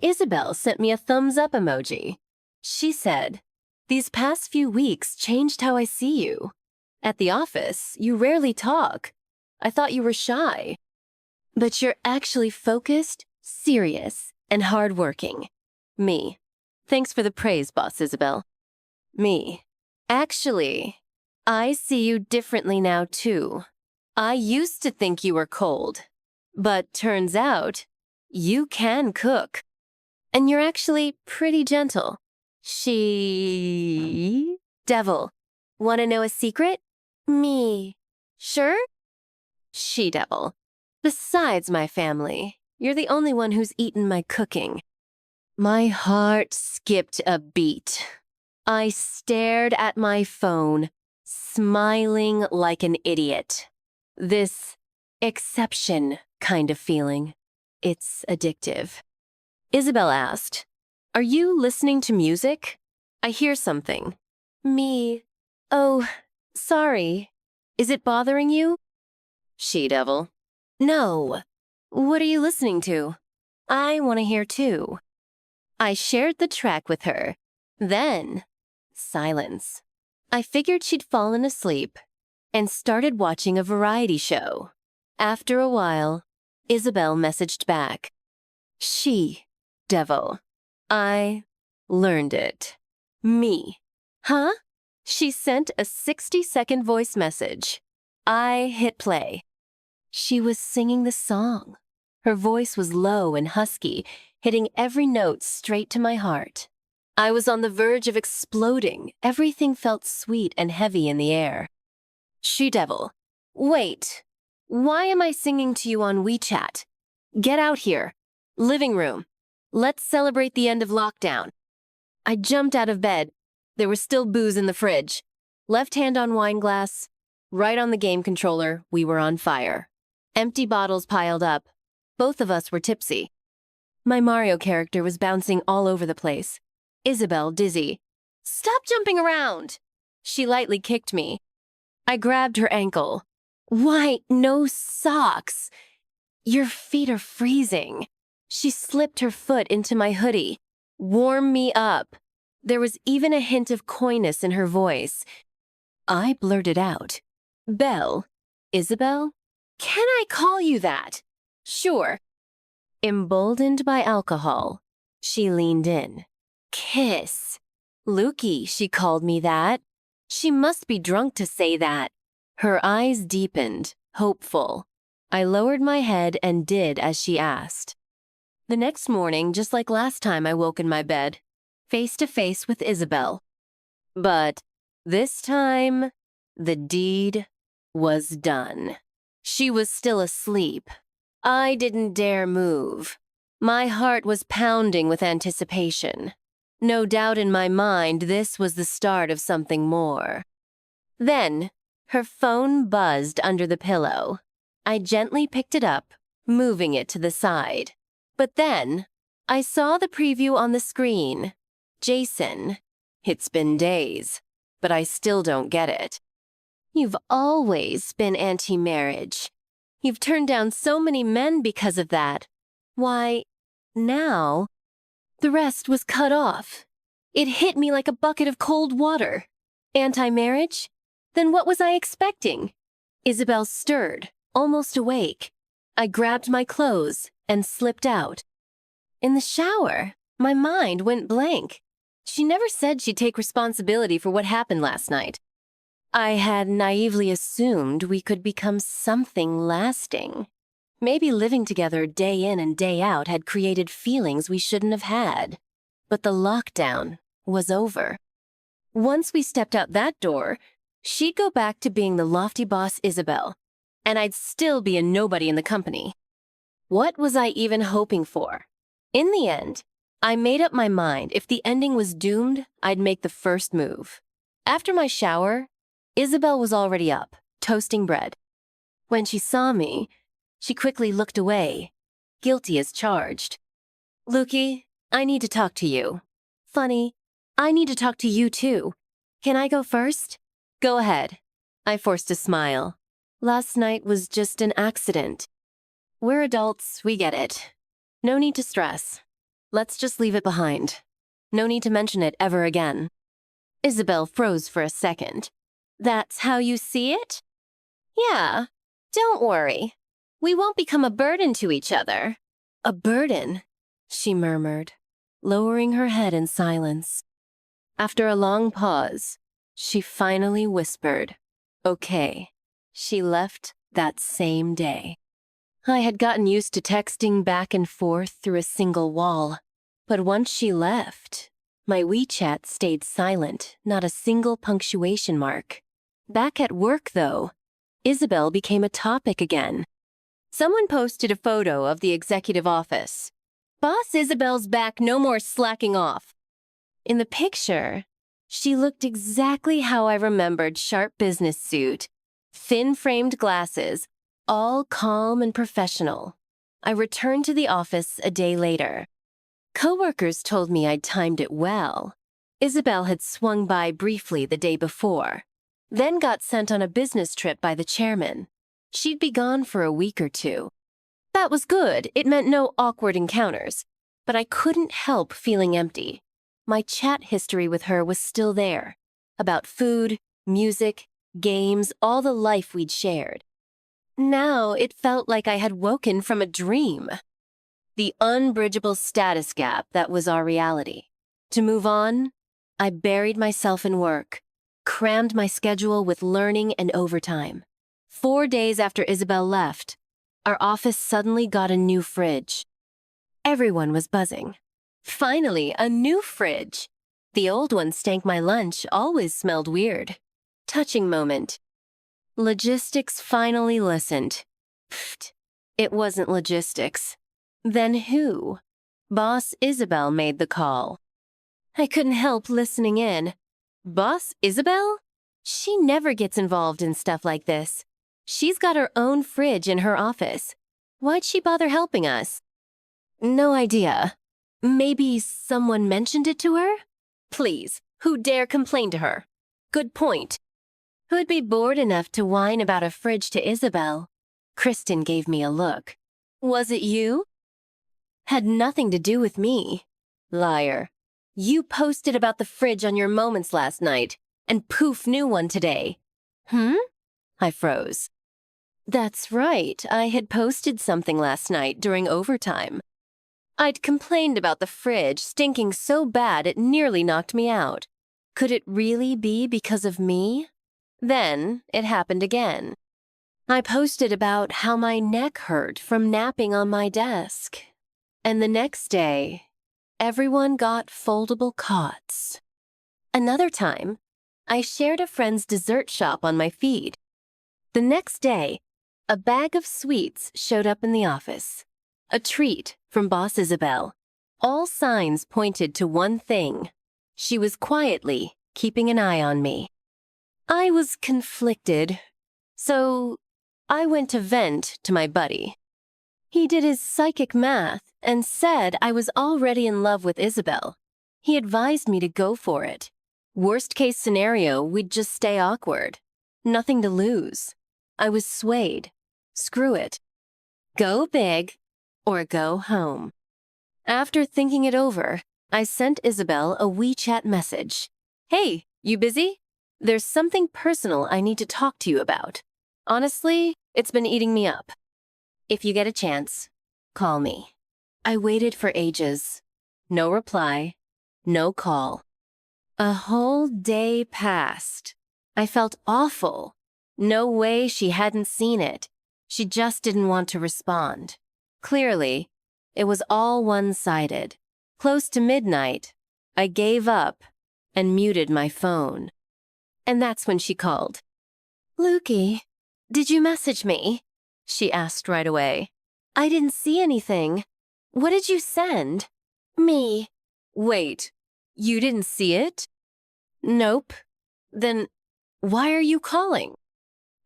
Isabel sent me a thumbs up emoji. She said, "These past few weeks changed how I see you. At the office, you rarely talk. I thought you were shy. But you're actually focused, serious, and hardworking." Me, thanks for the praise, Boss Isabel. Me, actually, I see you differently now, too. I used to think you were cold. But turns out, you can cook. And you're actually pretty gentle. She-devil, want to know a secret? Me, sure? She-devil, besides my family, you're the only one who's eaten my cooking. My heart skipped a beat. I stared at my phone, smiling like an idiot. This exception kind of feeling. It's addictive. Isabel asked, "Are you listening to music? I hear something." Me, oh, sorry. Is it bothering you? She-devil, no. What are you listening to? I want to hear too. I shared the track with her. Then, silence. I figured she'd fallen asleep and started watching a variety show. After a while, Isabel messaged back. She-devil, I learned it. Me, huh? She sent a 60-second voice message. I hit play. She was singing the song. Her voice was low and husky, hitting every note straight to my heart. I was on the verge of exploding. Everything felt sweet and heavy in the air. She-devil, wait. Why am I singing to you on WeChat? Get out here. Living room. Let's celebrate the end of lockdown. I jumped out of bed. There was still booze in the fridge. Left hand on wine glass. Right on the game controller, we were on fire. Empty bottles piled up. Both of us were tipsy. My Mario character was bouncing all over the place. Isabel dizzy. Stop jumping around! She lightly kicked me. I grabbed her ankle. Why, no socks. Your feet are freezing. She slipped her foot into my hoodie. Warm me up. There was even a hint of coyness in her voice. I blurted out. Belle? Isabel? Can I call you that? Sure. Emboldened by alcohol, she leaned in. Kiss. Lukey, she called me that. She must be drunk to say that. Her eyes deepened, hopeful. I lowered my head and did as she asked. The next morning, just like last time I woke in my bed, face to face with Isabel. But this time, the deed was done. She was still asleep. I didn't dare move. My heart was pounding with anticipation. No doubt in my mind this was the start of something more. Then, her phone buzzed under the pillow. I gently picked it up, moving it to the side. But then, I saw the preview on the screen. Jason, it's been days, but I still don't get it. You've always been anti-marriage. You've turned down so many men because of that. Why, now, the rest was cut off. It hit me like a bucket of cold water. Anti-marriage? Then what was I expecting? Isabel stirred, almost awake. I grabbed my clothes and slipped out. In the shower, My mind went blank. She never said she'd take responsibility for what happened last night. I had naively assumed we could become something lasting. Maybe living together day in and day out had created feelings we shouldn't have had. But the lockdown was over. Once we stepped out that door, she'd go back to being the lofty boss Isabel, and I'd still be a nobody in the company. What was I even hoping for? In the end, I made up my mind if the ending was doomed, I'd make the first move. After my shower, Isabel was already up, toasting bread. When she saw me, she quickly looked away, guilty as charged. "Lukey, I need to talk to you." "Funny, I need to talk to you too. Can I go first?" "Go ahead." I forced a smile. Last night was just an accident. We're adults, we get it. No need to stress. Let's just leave it behind. No need to mention it ever again. Isabel froze for a second. "That's how you see it?" "Yeah, don't worry. We won't become a burden to each other." "A burden?" she murmured, lowering her head in silence. After a long pause, she finally whispered, "Okay." She left that same day. I had gotten used to texting back and forth through a single wall. But once she left, my WeChat stayed silent, not a single punctuation mark. Back at work, though, Isabel became a topic again. Someone posted a photo of the executive office. "Boss Isabel's back, no more slacking off." In the picture, she looked exactly how I remembered: sharp business suit, thin-framed glasses, all calm and professional. I returned to the office a day later. Coworkers told me I'd timed it well. Isabel had swung by briefly the day before, then got sent on a business trip by the chairman. She'd be gone for a week or two. That was good. It meant no awkward encounters. But I couldn't help feeling empty. My chat history with her was still there. About food, music, games, all the life we'd shared. Now it felt like I had woken from a dream. The unbridgeable status gap that was our reality. To move on, I buried myself in work, crammed my schedule with learning and overtime. 4 days after Isabel left, our office suddenly got a new fridge. Everyone was buzzing. Finally, a new fridge. The old one stank. My lunch always smelled weird. Touching moment. Logistics finally listened. Pfft, it wasn't logistics. Then who? Boss Isabel made the call. I couldn't help listening in. Boss Isabel? She never gets involved in stuff like this. She's got her own fridge in her office. Why'd she bother helping us? No idea. Maybe someone mentioned it to her? Please, who dare complain to her? Good point. Who'd be bored enough to whine about a fridge to Isabel? Kristen gave me a look. Was it you? Had nothing to do with me. Liar. You posted about the fridge on your moments last night, and poof, new one today. I froze. That's right, I had posted something last night during overtime. I'd complained about the fridge stinking so bad it nearly knocked me out. Could it really be because of me? Then it happened again. I posted about how my neck hurt from napping on my desk. And the next day, everyone got foldable cots. Another time, I shared a friend's dessert shop on my feed. The next day, a bag of sweets showed up in the office. A treat from Boss Isabel. All signs pointed to one thing. She was quietly keeping an eye on me. I was conflicted, so I went to vent to my buddy. He did his psychic math and said I was already in love with Isabel. He advised me to go for it. Worst case scenario, we'd just stay awkward. Nothing to lose. I was swayed. Screw it. Go big or go home. After thinking it over, I sent Isabel a WeChat message. Hey, you busy? There's something personal I need to talk to you about. Honestly, it's been eating me up. If you get a chance, call me. I waited for ages. No reply. No call. A whole day passed. I felt awful. No way she hadn't seen it. She just didn't want to respond. Clearly, it was all one-sided. Close to midnight, I gave up and muted my phone. And that's when she called. "Lukey, did you message me?" she asked right away. "I didn't see anything. What did you send?" "Me." "Wait, you didn't see it?" "Nope." "Then why are you calling?"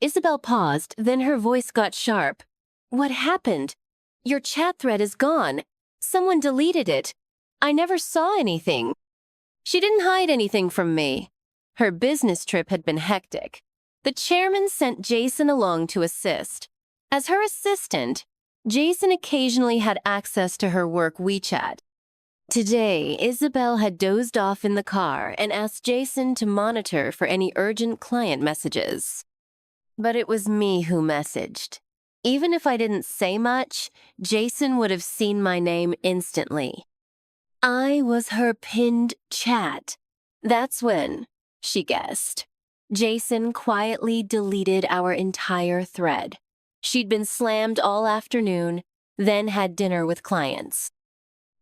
Isabel paused, then her voice got sharp. "What happened? Your chat thread is gone. Someone deleted it. I never saw anything." She didn't hide anything from me. Her business trip had been hectic. The chairman sent Jason along to assist. As her assistant, Jason occasionally had access to her work WeChat. Today, Isabel had dozed off in the car and asked Jason to monitor for any urgent client messages. But it was me who messaged. Even if I didn't say much, Jason would have seen my name instantly. I was her pinned chat. That's when, she guessed, Jason quietly deleted our entire thread. She'd been slammed all afternoon, then had dinner with clients.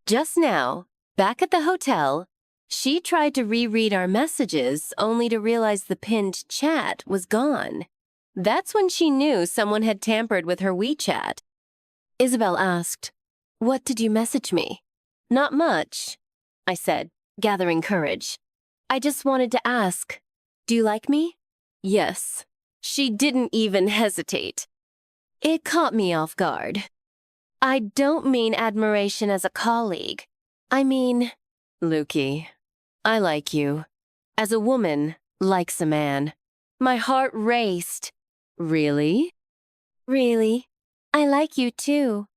Just now, back at the hotel, she tried to reread our messages only to realize the pinned chat was gone. That's when she knew someone had tampered with her WeChat. Isabel asked, "What did you message me?" "Not much," I said, gathering courage. "I just wanted to ask, do you like me?" "Yes." She didn't even hesitate. It caught me off guard. "I don't mean admiration as a colleague. I mean, Lukey, I like you. As a woman likes a man." My heart raced. "Really?" "Really. I like you too."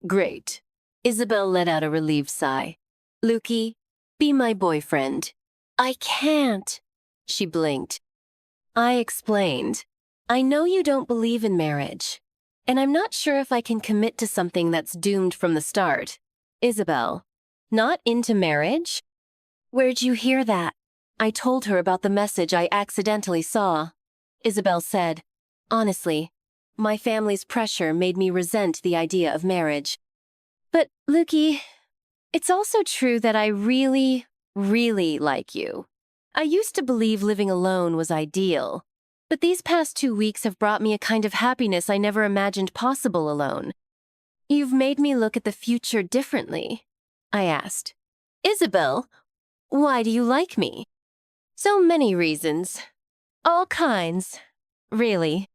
"Great." Isabel let out a relieved sigh. "Lukey, be my boyfriend." "I can't." She blinked. I explained. "I know you don't believe in marriage, and I'm not sure if I can commit to something that's doomed from the start." "Isabel, not into marriage?" "Where'd you hear that?" I told her about the message I accidentally saw. Isabel said, "Honestly, my family's pressure made me resent the idea of marriage." "But, Lukey, it's also true that I really, really like you. I used to believe living alone was ideal, but these past 2 weeks have brought me a kind of happiness I never imagined possible alone. You've made me look at the future differently." I asked. "Isabel, why do you like me?" "So many reasons. All kinds, really,"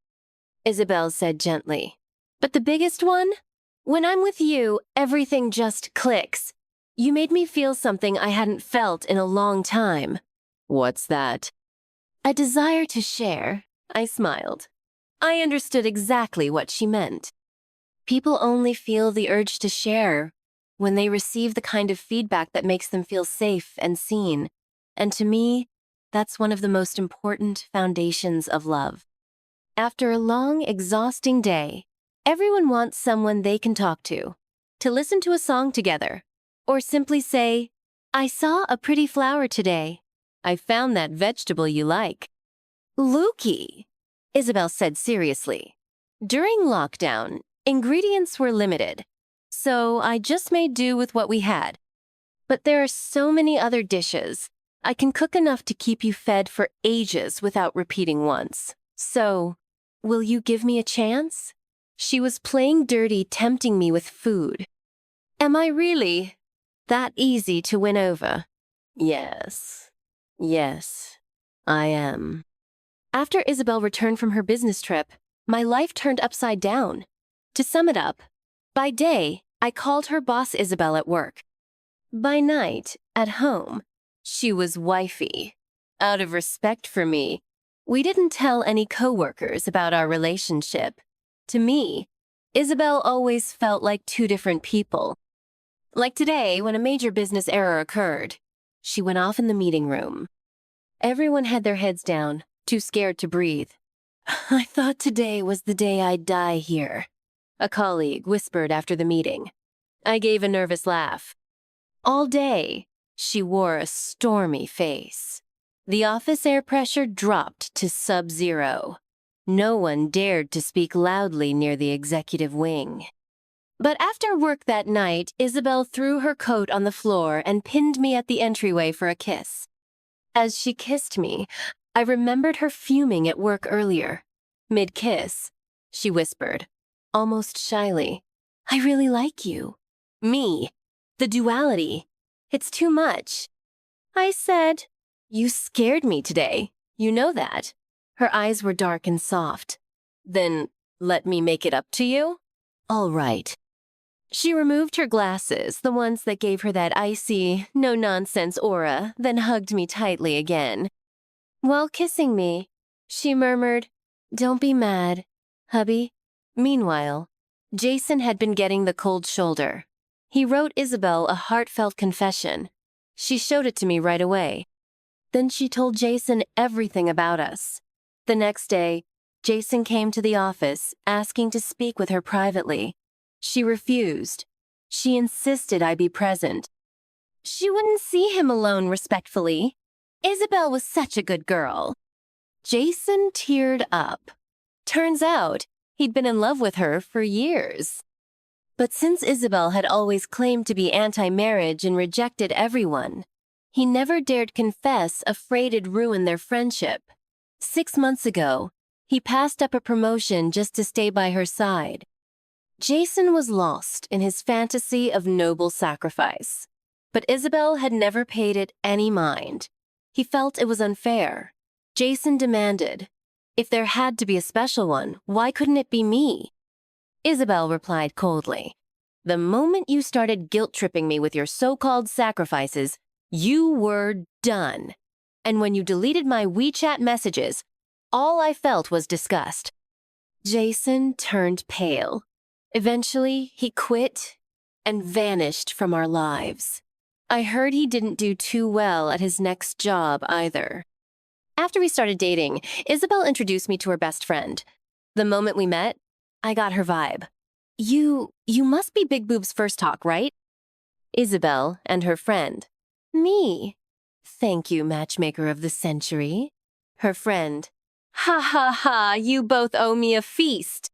Isabel said gently. "But the biggest one? When I'm with you, everything just clicks. You made me feel something I hadn't felt in a long time." "What's that?" "A desire to share," I smiled. I understood exactly what she meant. People only feel the urge to share when they receive the kind of feedback that makes them feel safe and seen. And to me, that's one of the most important foundations of love. After a long, exhausting day, everyone wants someone they can talk to listen to a song together, or simply say, "I saw a pretty flower today. I found that vegetable you like." "Lukey," Isabel said seriously. "During lockdown, ingredients were limited, so I just made do with what we had. But there are so many other dishes. I can cook enough to keep you fed for ages without repeating once. So, will you give me a chance?" She was playing dirty, tempting me with food. Am I really that easy to win over? Yes. Yes, I am. After Isabel returned from her business trip, my life turned upside down. To sum it up, by day, I called her boss Isabel at work. By night, at home, she was wifey. Out of respect for me, we didn't tell any coworkers about our relationship. To me, Isabel always felt like two different people. Like today, when a major business error occurred, she went off in the meeting room. Everyone had their heads down, too scared to breathe. "I thought today was the day I'd die here," a colleague whispered after the meeting. I gave a nervous laugh. All day, she wore a stormy face. The office air pressure dropped to sub-zero. No one dared to speak loudly near the executive wing. But after work that night, Isabel threw her coat on the floor and pinned me at the entryway for a kiss. As she kissed me, I remembered her fuming at work earlier. Mid-kiss, she whispered, almost shyly, "I really like you." Me. The duality. It's too much. I said, "You scared me today. You know that." Her eyes were dark and soft. "Then let me make it up to you?" "All right." She removed her glasses, the ones that gave her that icy, no-nonsense aura, then hugged me tightly again. While kissing me, she murmured, "Don't be mad, hubby." Meanwhile, Jason had been getting the cold shoulder. He wrote Isabel a heartfelt confession. She showed it to me right away. Then she told Jason everything about us. The next day, Jason came to the office, asking to speak with her privately. She refused. She insisted I be present. She wouldn't see him alone respectfully. Isabel was such a good girl. Jason teared up. Turns out, he'd been in love with her for years. But since Isabel had always claimed to be anti-marriage and rejected everyone, he never dared confess, afraid it'd ruin their friendship. 6 months ago, he passed up a promotion just to stay by her side. Jason was lost in his fantasy of noble sacrifice. But Isabel had never paid it any mind. He felt it was unfair. Jason demanded, "If there had to be a special one, why couldn't it be me?" Isabel replied coldly, "The moment you started guilt-tripping me with your so-called sacrifices, you were done. And when you deleted my WeChat messages, all I felt was disgust." Jason turned pale. Eventually, he quit and vanished from our lives. I heard he didn't do too well at his next job either. After we started dating, Isabel introduced me to her best friend. The moment we met, I got her vibe. You must be Big Boob's first talk, right?" Isabel and her friend. "Me. Thank you, matchmaker of the century." Her friend. "Ha ha ha, you both owe me a feast."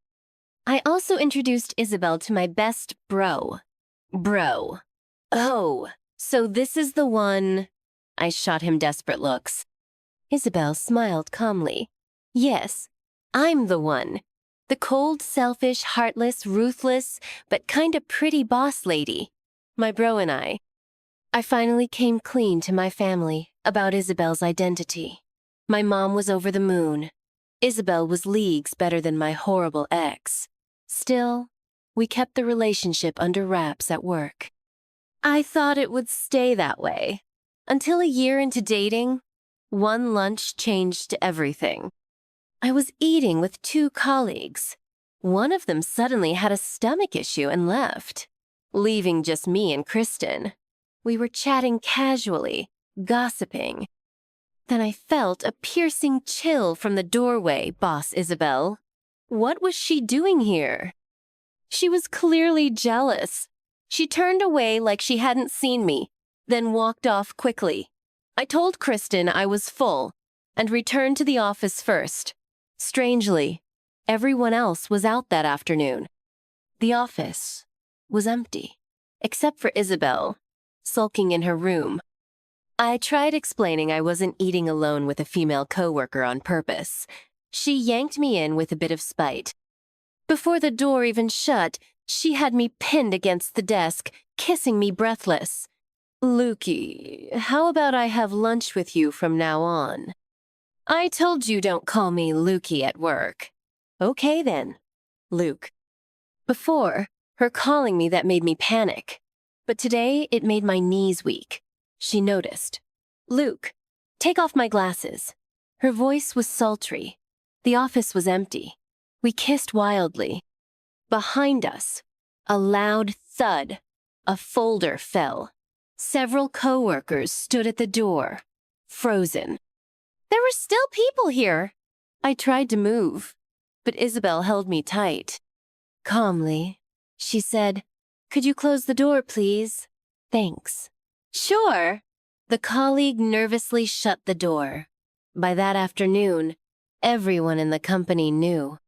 I also introduced Isabel to my best bro. Bro. "Oh, so this is the one." I shot him desperate looks. Isabel smiled calmly. "Yes, I'm the one. The cold, selfish, heartless, ruthless, but kinda pretty boss lady. My bro and I. I finally came clean to my family about Isabel's identity. My mom was over the moon. Isabel was leagues better than my horrible ex. Still, we kept the relationship under wraps at work. I thought it would stay that way. Until a year into dating, one lunch changed everything. I was eating with 2 colleagues. One of them suddenly had a stomach issue and left, leaving just me and Kristen. We were chatting casually, gossiping. Then I felt a piercing chill from the doorway, Boss Isabel. What was she doing here? She was clearly jealous. She turned away like she hadn't seen me, then walked off quickly. I told Kristen I was full and returned to the office first. Strangely, everyone else was out that afternoon. The office was empty, except for Isabel, sulking in her room. I tried explaining I wasn't eating alone with a female coworker on purpose. She yanked me in with a bit of spite. Before the door even shut, she had me pinned against the desk, kissing me breathless. "Lukey, how about I have lunch with you from now on?" "I told you don't call me Lukey at work." "Okay then, Luke." Before, her calling me that made me panic. But today, it made my knees weak. She noticed. "Luke, take off my glasses." Her voice was sultry. The office was empty. We kissed wildly. Behind us, a loud thud. A folder fell. Several coworkers stood at the door, frozen. There were still people here. I tried to move, but Isabel held me tight. Calmly, she said, "Could you close the door, please?" "Thanks." Sure. The colleague nervously shut the door. By that afternoon, everyone in the company knew.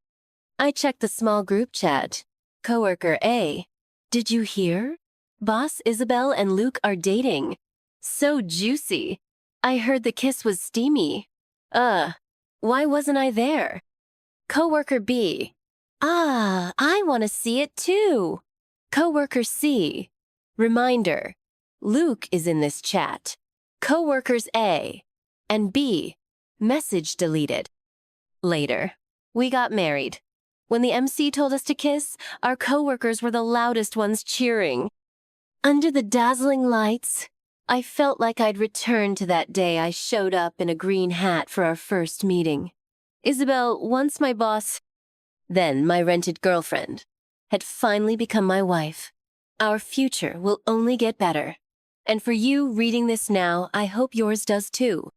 I checked the small group chat. Coworker A. Did you hear? Boss Isabel and Luke are dating. So juicy. I heard the kiss was steamy. Why wasn't I there? Coworker B. I want to see it too. Coworker C. Reminder. Luke is in this chat. Coworkers A and B. Message deleted. Later, we got married. When the MC told us to kiss, our coworkers were the loudest ones cheering. Under the dazzling lights, I felt like I'd returned to that day I showed up in a green hat for our first meeting. Isabel, once my boss, then my rented girlfriend, had finally become my wife. Our future will only get better. And for you reading this now, I hope yours does too.